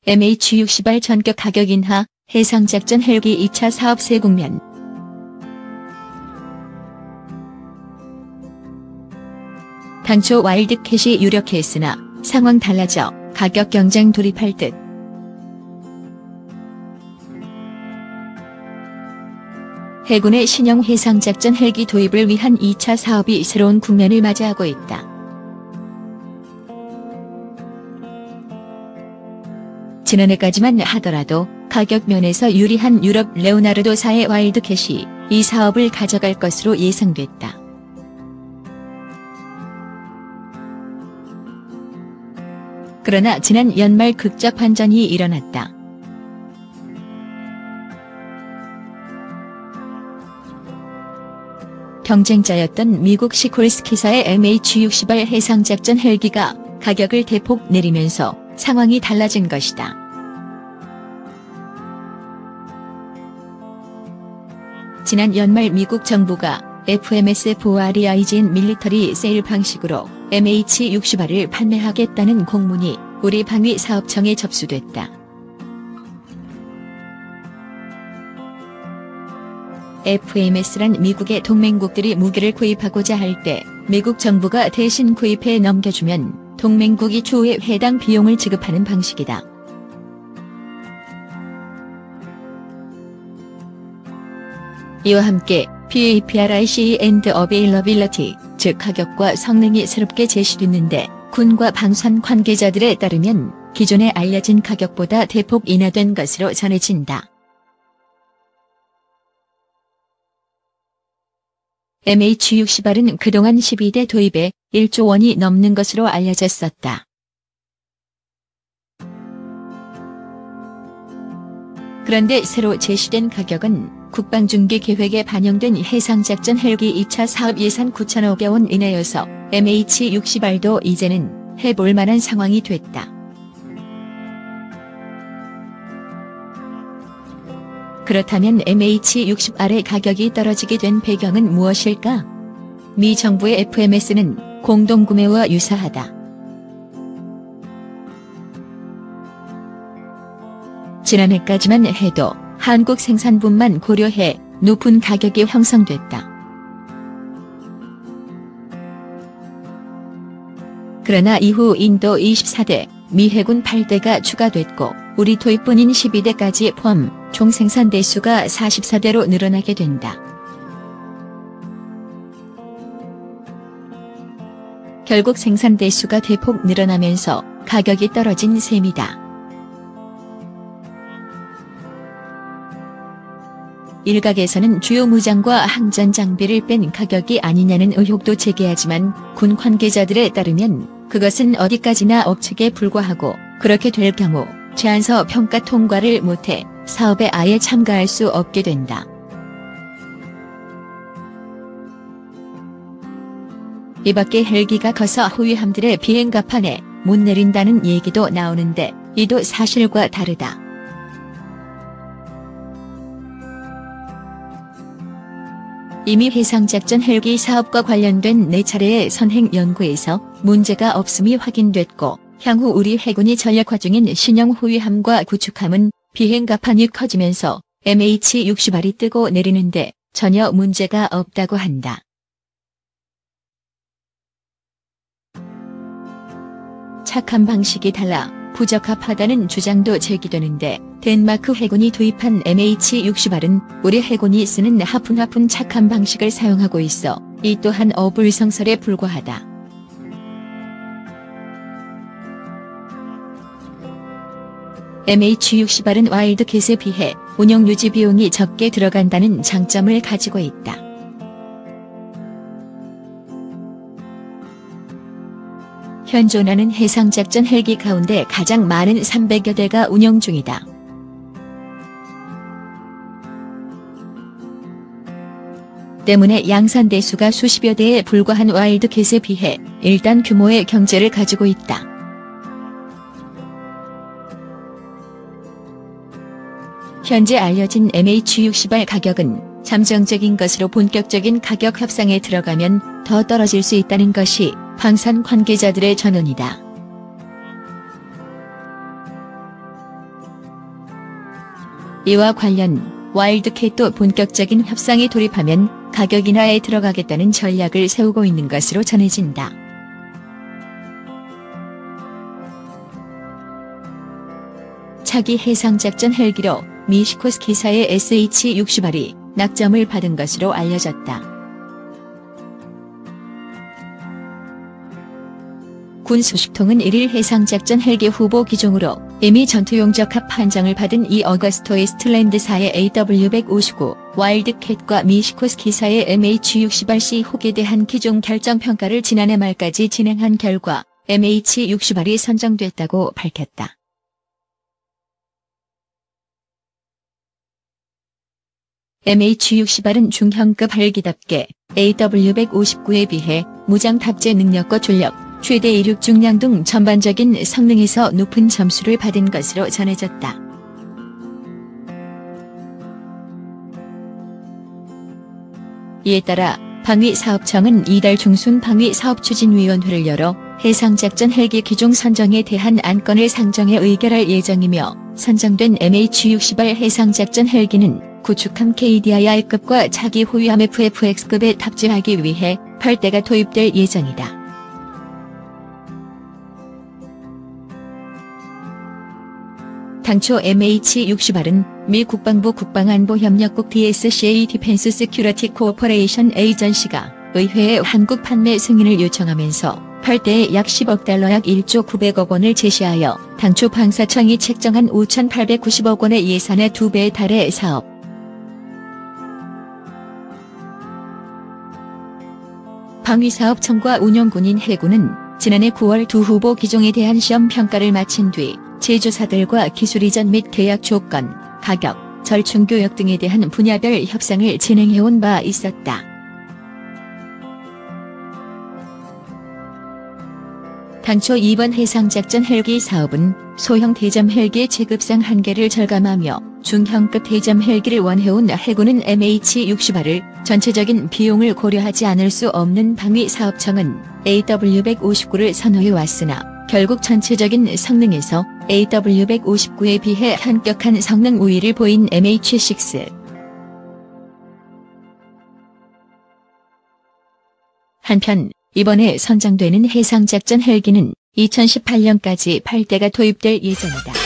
MH60R 전격 가격 인하, 해상작전 헬기 2차 사업세 국면. 당초 와일드캣이 유력했으나 상황 달라져 가격 경쟁 돌입할 듯. 해군의 신형 해상작전 헬기 도입을 위한 2차 사업이 새로운 국면을 맞이하고 있다. 지난해까지만 하더라도 가격 면에서 유리한 유럽 레오나르도사의 와일드캣이 이 사업을 가져갈 것으로 예상됐다. 그러나 지난 연말 극적 반전이 일어났다. 경쟁자였던 미국 시콜스키사의 MH60R 해상작전 헬기가 가격을 대폭 내리면서 상황이 달라진 것이다. 지난 연말 미국 정부가 FMS4REIGN 밀리터리 세일 방식으로 MH60R을 판매하겠다는 공문이 우리 방위사업청에 접수됐다. FMS란 미국의 동맹국들이 무기를 구입하고자 할 때 미국 정부가 대신 구입해 넘겨주면 동맹국이 추후에 해당 비용을 지급하는 방식이다. 이와 함께 PAPRIC and Availability, 즉 가격과 성능이 새롭게 제시됐는데 군과 방산 관계자들에 따르면 기존에 알려진 가격보다 대폭 인하된 것으로 전해진다. MH60R은 그동안 12대 도입에 1조 원이 넘는 것으로 알려졌었다. 그런데 새로 제시된 가격은 국방중기 계획에 반영된 해상작전 헬기 2차 사업 예산 9,500억 원 이내여서 MH60R도 이제는 해볼 만한 상황이 됐다. 그렇다면 MH60R의 가격이 떨어지게 된 배경은 무엇일까? 미 정부의 FMS는 공동구매와 유사하다. 지난해까지만 해도 한국 생산분만 고려해 높은 가격이 형성됐다. 그러나 이후 인도 24대, 미 해군 8대가 추가됐고 우리 도입분인 12대까지 포함 총 생산 대수가 44대로 늘어나게 된다. 결국 생산 대수가 대폭 늘어나면서 가격이 떨어진 셈이다. 일각에서는 주요 무장과 항전 장비를 뺀 가격이 아니냐는 의혹도 제기하지만 군 관계자들에 따르면 그것은 어디까지나 억측에 불과하고 그렇게 될 경우 제안서 평가 통과를 못해 사업에 아예 참가할 수 없게 된다. 이밖에 헬기가 커서 호위함들의 비행 갑판에 못 내린다는 얘기도 나오는데 이도 사실과 다르다. 이미 해상작전 헬기 사업과 관련된 4차례의 선행 연구에서 문제가 없음이 확인됐고 향후 우리 해군이 전략화 중인 신형 호위함과 구축함은 비행 갑판이 커지면서 MH60R이 뜨고 내리는데 전혀 문제가 없다고 한다. 착함 방식이 달라 부적합하다는 주장도 제기되는데 덴마크 해군이 도입한 MH60R은 우리 해군이 쓰는 하푼 착함 방식을 사용하고 있어 이 또한 어불성설에 불과하다. MH60R은 와일드캣에 비해 운영 유지 비용이 적게 들어간다는 장점을 가지고 있다. 현존 하는 해상작전 헬기 가운데 가장 많은 300여 대가 운영 중이다. 때문에 양산 대수가 수십여 대에 불과한 와일드캣에 비해 일단 규모의 경제를 가지고 있다. 현재 알려진 MH60R 가격은 잠정적인 것으로 본격적인 가격 협상에 들어가면 더 떨어질 수 있다는 것이 방산 관계자들의 전언이다. 이와 관련 와일드캣도 본격적인 협상에 돌입하면 가격 인하에 들어가겠다는 전략을 세우고 있는 것으로 전해진다. 차기 해상작전 헬기로 미시코스키사의 SH-60R이 낙점을 받은 것으로 알려졌다. 군 소식통은 1일 해상작전 헬기 후보 기종으로 이미 전투용 적합 판정을 받은 이 어거스토 이스트랜드사의 AW159, 와일드캣과 미시코스키사의 MH-60RC 혹에 대한 기종 결정 평가를 지난해 말까지 진행한 결과 MH-60R이 선정됐다고 밝혔다. MH-60R은 중형급 헬기답게 AW159에 비해 무장 탑재 능력과 출력, 최대 이륙 중량 등 전반적인 성능에서 높은 점수를 받은 것으로 전해졌다. 이에 따라 방위사업청은 이달 중순 방위사업추진위원회를 열어 해상작전 헬기 기종 선정에 대한 안건을 상정해 의결할 예정이며 선정된 MH-60R 해상작전 헬기는 구축함 KDIR급과 차기 호위함 FFX급에 탑재하기 위해 8대가 도입될 예정이다. 당초 MH-60R은 미 국방부 국방안보협력국 DSCA 디펜스 세큐리티 코오퍼레이션 에이전시가 의회에 한국 판매 승인을 요청하면서 8대에 약 10억 달러 약 1조 900억 원을 제시하여 당초 방사청이 책정한 5,890억 원의 예산의 2배에 달해 사업. 방위사업청과 운영군인 해군은 지난해 9월 두 후보 기종에 대한 시험 평가를 마친 뒤 제조사들과 기술 이전 및 계약 조건, 가격, 절충 교역 등에 대한 분야별 협상을 진행해온 바 있었다. 당초 이번 해상작전 헬기 사업은 소형 대잠 헬기의 체급상 한계를 절감하며 중형급 대잠 헬기를 원해온 해군은 MH-60R을 전체적인 비용을 고려하지 않을 수 없는 방위사업청은 AW159를 선호해왔으나 결국 전체적인 성능에서 AW159에 비해 현격한 성능 우위를 보인 MH-6. 한편 이번에 선정되는 해상작전 헬기는 2018년까지 8대가 도입될 예정이다.